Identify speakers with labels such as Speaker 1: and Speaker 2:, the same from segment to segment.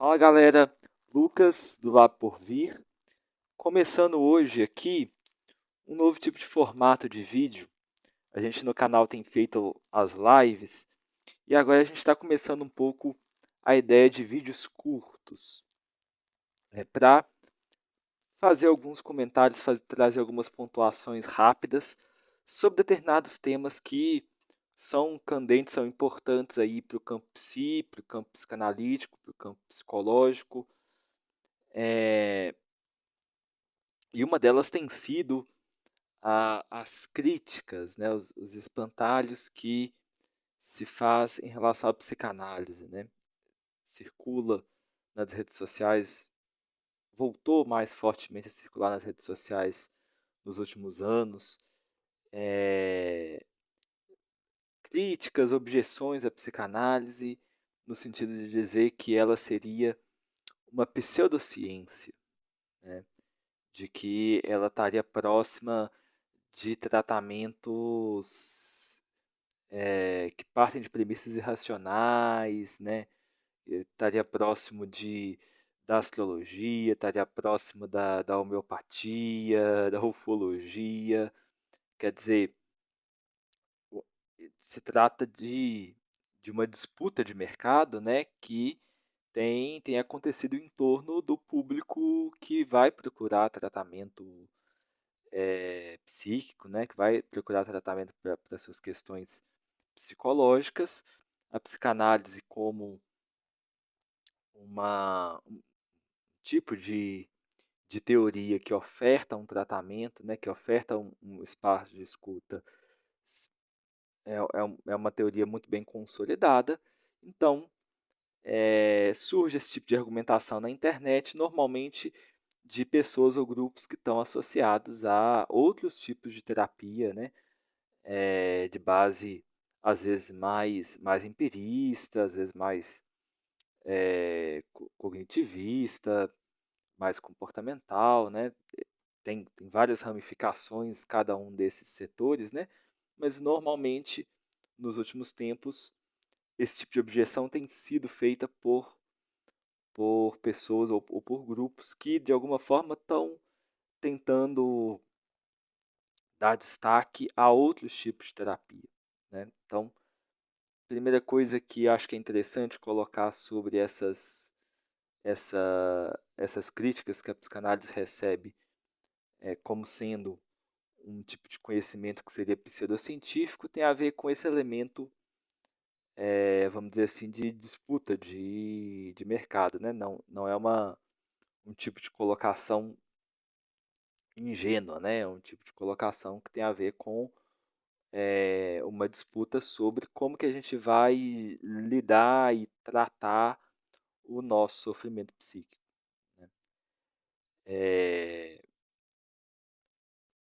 Speaker 1: Fala galera, Lucas do Lab por Vir, começando hoje aqui um novo tipo de formato de vídeo. A gente no canal tem feito as lives e agora a gente está começando um pouco a ideia de vídeos curtos, para fazer alguns comentários, trazer algumas pontuações rápidas sobre determinados temas que são candentes, são importantes aí para o campo psi, para o campo psicanalítico, para o campo psicológico. E uma delas tem sido as críticas, né, os espantalhos que se faz em relação à psicanálise, né? Circula nas redes sociais, voltou mais fortemente a circular nas redes sociais nos últimos anos. É, Críticas, objeções à psicanálise, no sentido de dizer que ela seria uma pseudociência, né? De que ela estaria próxima de tratamentos que partem de premissas irracionais, né? Estaria próximo da astrologia, estaria próximo da homeopatia, da ufologia. Quer dizer, se trata de uma disputa de mercado, né, que tem acontecido em torno do público que vai procurar tratamento psíquico, né, que vai procurar tratamento para suas questões psicológicas, a psicanálise como um tipo de teoria que oferta um tratamento, né, que oferta um espaço de escuta, é uma teoria muito bem consolidada. Então, surge esse tipo de argumentação na internet, normalmente de pessoas ou grupos que estão associados a outros tipos de terapia, né, de base às vezes mais empirista, às vezes mais cognitivista, mais comportamental, né? Tem várias ramificações cada um desses setores, né? Mas normalmente nos últimos tempos esse tipo de objeção tem sido feita por pessoas ou por grupos que de alguma forma estão tentando dar destaque a outros tipos de terapia, né? Então, primeira coisa que acho que é interessante colocar sobre essas críticas que a psicanálise recebe como sendo um tipo de conhecimento que seria pseudocientífico tem a ver com esse elemento, vamos dizer assim, de disputa de mercado, né? Não é um tipo de colocação ingênua, né? É um tipo de colocação que tem a ver com uma disputa sobre como que a gente vai lidar e tratar o nosso sofrimento psíquico, né? É,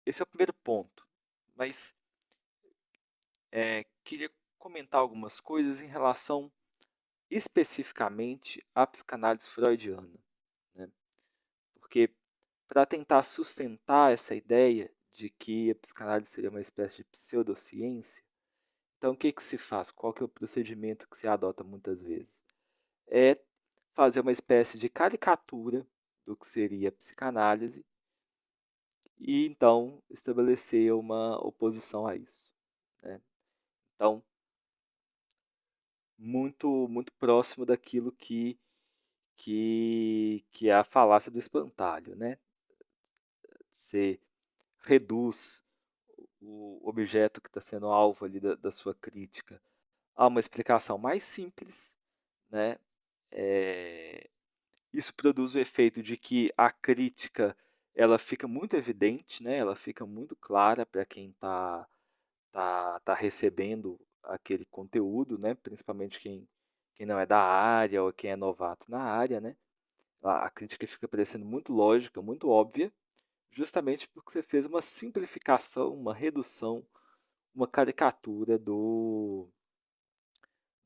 Speaker 1: Esse é o primeiro ponto, mas queria comentar algumas coisas em relação especificamente à psicanálise freudiana, né? Porque para tentar sustentar essa ideia de que a psicanálise seria uma espécie de pseudociência, então o que se faz? Qual que é o procedimento que se adota muitas vezes? É fazer uma espécie de caricatura do que seria a psicanálise e então estabelecer uma oposição a isso, né? Então, muito próximo daquilo que é a falácia do espantalho, né? Você reduz o objeto que está sendo alvo ali da sua crítica a uma explicação mais simples, né? É, Isso produz o efeito de que a crítica ela fica muito evidente, né? Ela fica muito clara para quem tá recebendo aquele conteúdo, né? Principalmente quem não é da área ou quem é novato na área, né? A crítica fica parecendo muito lógica, muito óbvia, justamente porque você fez uma simplificação, uma redução, uma caricatura do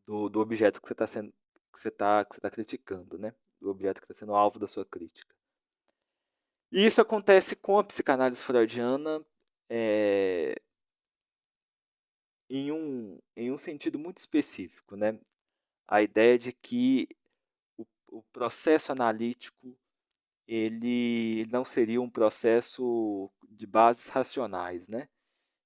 Speaker 1: objeto que você está sendo que você tá criticando, né? Do objeto que está sendo alvo da sua crítica. E isso acontece com a psicanálise freudiana é, em um sentido muito específico, né? A ideia de que o processo analítico ele não seria um processo de bases racionais, né?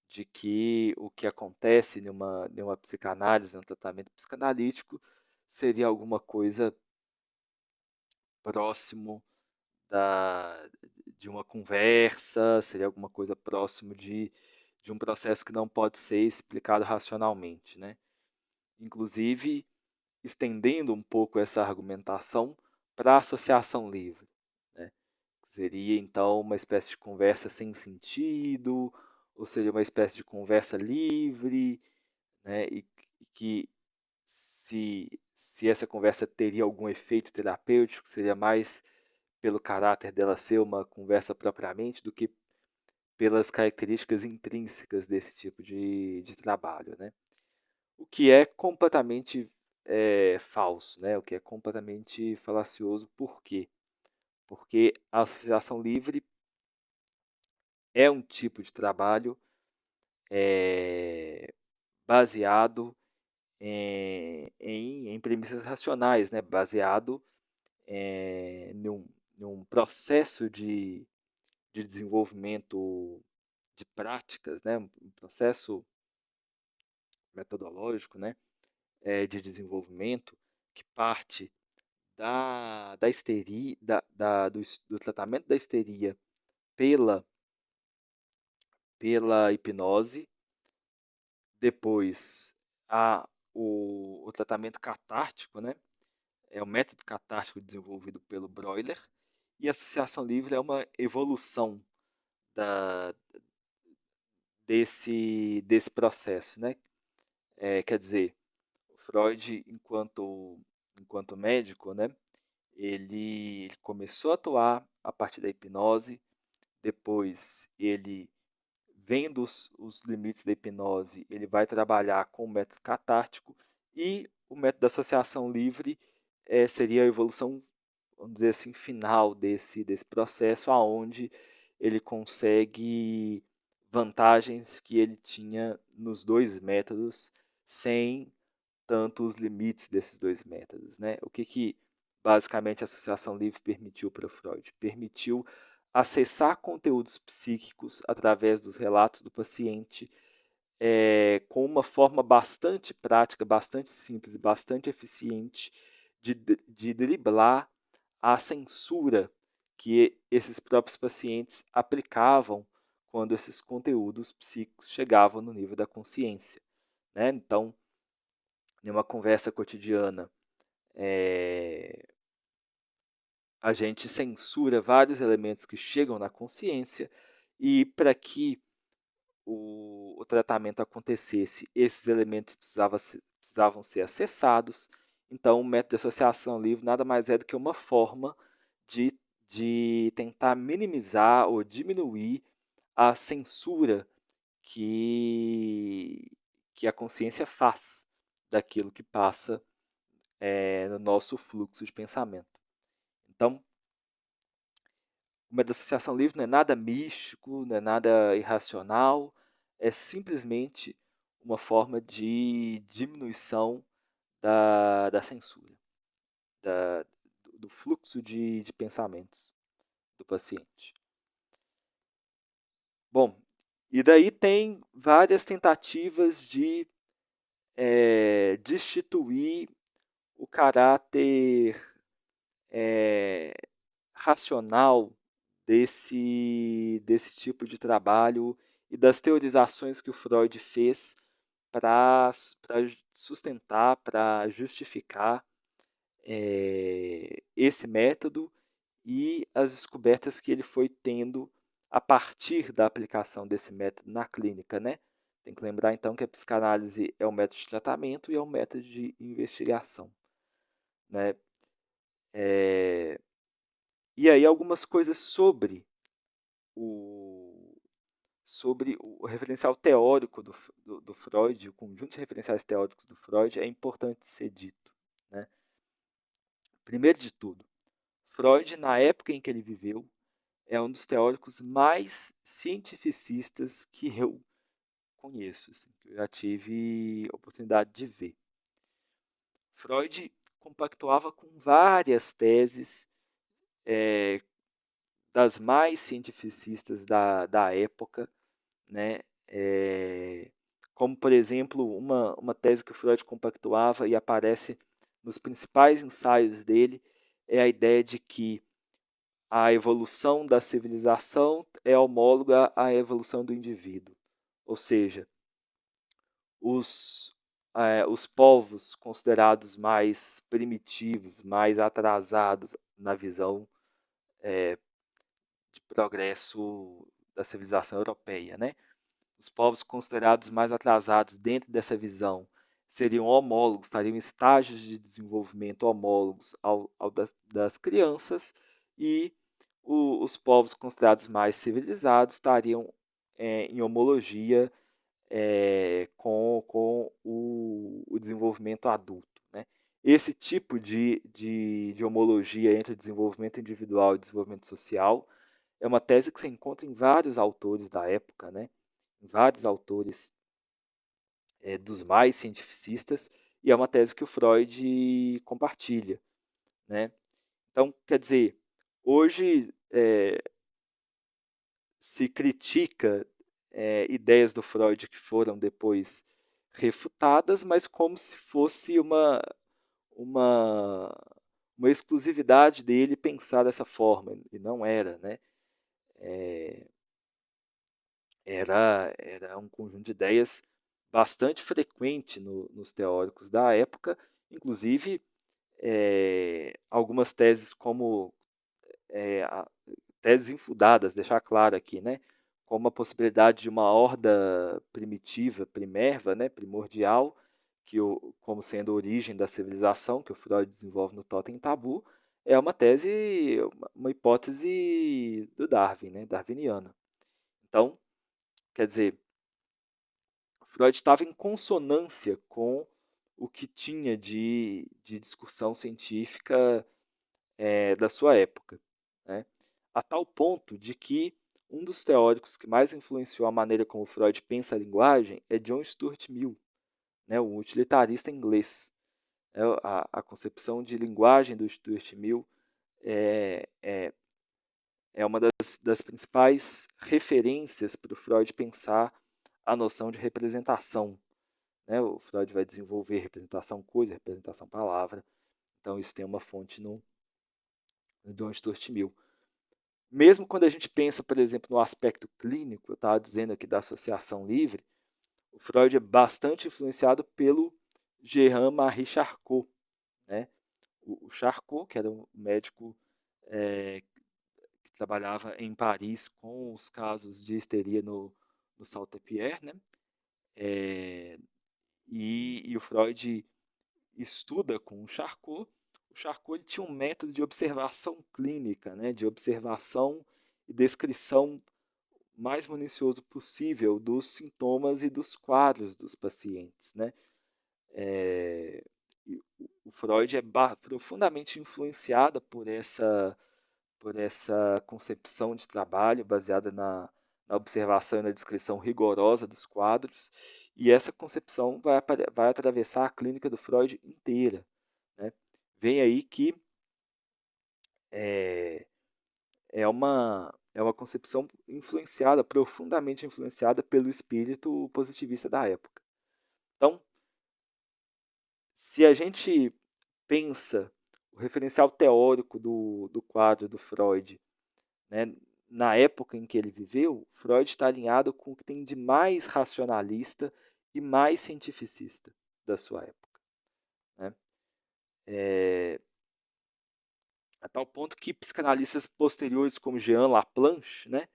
Speaker 1: De que o que acontece numa psicanálise, num tratamento psicanalítico, seria alguma coisa próximo da, de uma conversa, seria alguma coisa próximo de um processo que não pode ser explicado racionalmente, né? Inclusive, estendendo um pouco essa argumentação para a associação livre, né? Seria, então, uma espécie de conversa sem sentido, ou seria uma espécie de conversa livre, né? E que se essa conversa teria algum efeito terapêutico, seria mais pelo caráter dela ser uma conversa propriamente do que pelas características intrínsecas desse tipo de trabalho, né? O que é completamente falso, né? O que é completamente falacioso. Por quê? Porque a associação livre é um tipo de trabalho baseado em premissas racionais, né? Baseado num processo de desenvolvimento de práticas, né? Um processo metodológico, né? De desenvolvimento que parte da histeria, do tratamento da histeria pela, pela hipnose, depois o tratamento catártico, né? É o método catártico desenvolvido pelo Breuer, e a associação livre é uma evolução da, desse processo, né? Quer dizer, Freud, enquanto médico, né? Ele começou a atuar a partir da hipnose, depois ele, vendo os limites da hipnose, ele vai trabalhar com o método catártico, e o método da associação livre seria a evolução, vamos dizer assim, final desse processo, aonde ele consegue vantagens que ele tinha nos dois métodos, sem tanto os limites desses dois métodos, né? O que basicamente a associação livre permitiu para Freud? Permitiu acessar conteúdos psíquicos através dos relatos do paciente, com uma forma bastante prática, bastante simples e bastante eficiente de driblar a censura que esses próprios pacientes aplicavam quando esses conteúdos psíquicos chegavam no nível da consciência, né? Então, em uma conversa cotidiana, a gente censura vários elementos que chegam na consciência, e para que o tratamento acontecesse, esses elementos precisavam ser acessados. Então, o método de associação livre nada mais é do que uma forma de, de tentar minimizar ou diminuir a censura que, que a consciência faz daquilo que passa no nosso fluxo de pensamento. Então, o método de associação livre não é nada místico, não é nada irracional, é simplesmente uma forma de diminuição da censura, da, do fluxo de pensamentos do paciente. Bom, e daí tem várias tentativas de destituir o caráter racional desse tipo de trabalho e das teorizações que o Freud fez para sustentar, para justificar esse método e as descobertas que ele foi tendo a partir da aplicação desse método na clínica, né? Tem que lembrar, então, que a psicanálise é um método de tratamento e é um método de investigação, né? E aí algumas coisas o, sobre o referencial teórico do Freud, o conjunto de referenciais teóricos do Freud é importante ser dito, né? Primeiro de tudo, Freud, na época em que ele viveu, é um dos teóricos mais cientificistas que eu conheço, assim, que eu já tive oportunidade de ver. Freud compactuava com várias teses das mais cientificistas da época, né? Como, por exemplo, uma tese que o Freud compactuava e aparece nos principais ensaios dele, é a ideia de que a evolução da civilização é homóloga à evolução do indivíduo. Ou seja, os povos considerados mais primitivos, mais atrasados na visão de progresso da civilização europeia, né? Os povos considerados mais atrasados dentro dessa visão seriam homólogos, estariam em estágios de desenvolvimento homólogos ao das crianças, e os povos considerados mais civilizados estariam em homologia com o desenvolvimento adulto. Né? Esse tipo de homologia entre o desenvolvimento individual e o desenvolvimento social é uma tese que se encontra em vários autores da época, né? Em vários autores dos mais cientificistas, e é uma tese que o Freud compartilha. Né? Então, quer dizer, hoje se critica ideias do Freud que foram depois refutadas, mas como se fosse uma, uma exclusividade dele pensar dessa forma, e não era, né? Era um conjunto de ideias bastante frequente nos teóricos da época, inclusive algumas teses como teses infundadas, deixar claro aqui, né? Como a possibilidade de uma horda primitiva, primerva, né? Primordial, como sendo a origem da civilização, que o Freud desenvolve no Totem Tabu, é uma tese, uma hipótese do Darwin, né? Darwiniana. Então, quer dizer, Freud estava em consonância com o que tinha de discussão científica da sua época. Né? A tal ponto de que um dos teóricos que mais influenciou a maneira como Freud pensa a linguagem é John Stuart Mill, né, um utilitarista inglês. A concepção de linguagem do Stuart Mill é uma das principais referências para o Freud pensar a noção de representação. Né? O Freud vai desenvolver representação coisa, representação palavra. Então isso tem uma fonte no John Stuart Mill. Mesmo quando a gente pensa, por exemplo, no aspecto clínico, eu estava dizendo aqui da associação livre, o Freud é bastante influenciado pelo Jean-Marie Charcot. Né? O Charcot, que era um médico que trabalhava em Paris com os casos de histeria no Saltepierre, né? E o Freud estuda com o Charcot. O Charcot ele tinha um método de observação clínica, né? De observação e descrição mais minucioso possível dos sintomas e dos quadros dos pacientes. Né? O Freud é profundamente influenciado por essa concepção de trabalho baseada na observação e na descrição rigorosa dos quadros, e essa concepção vai atravessar a clínica do Freud inteira. Né? Vem aí que é uma concepção influenciada, profundamente influenciada pelo espírito positivista da época. Então, se a gente pensa o referencial teórico do quadro do Freud, né, na época em que ele viveu, Freud está alinhado com o que tem de mais racionalista e mais cientificista da sua época. Né? A tal ponto que psicanalistas posteriores como Jean Laplanche, né,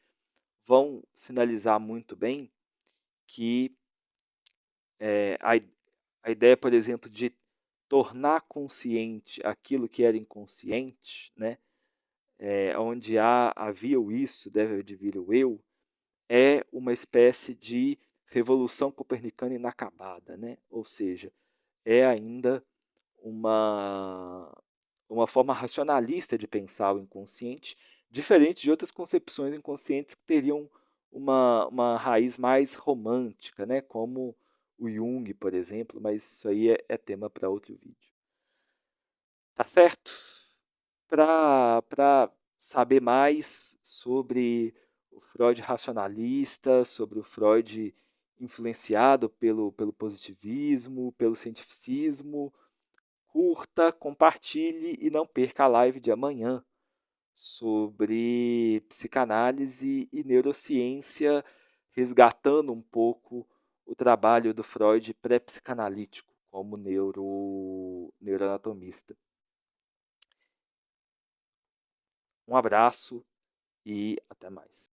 Speaker 1: vão sinalizar muito bem que a ideia, por exemplo, de tornar consciente aquilo que era inconsciente, né, onde havia o isso, deve advir o eu, é uma espécie de revolução copernicana inacabada, né? Ou seja, é ainda uma forma racionalista de pensar o inconsciente, diferente de outras concepções inconscientes que teriam uma raiz mais romântica, né? Como o Jung, por exemplo, mas isso aí é tema para outro vídeo. Tá certo? Para saber mais sobre o Freud racionalista, sobre o Freud influenciado pelo positivismo, pelo cientificismo, curta, compartilhe e não perca a live de amanhã sobre psicanálise e neurociência, resgatando um pouco o trabalho do Freud pré-psicanalítico como neuroanatomista. Um abraço e até mais.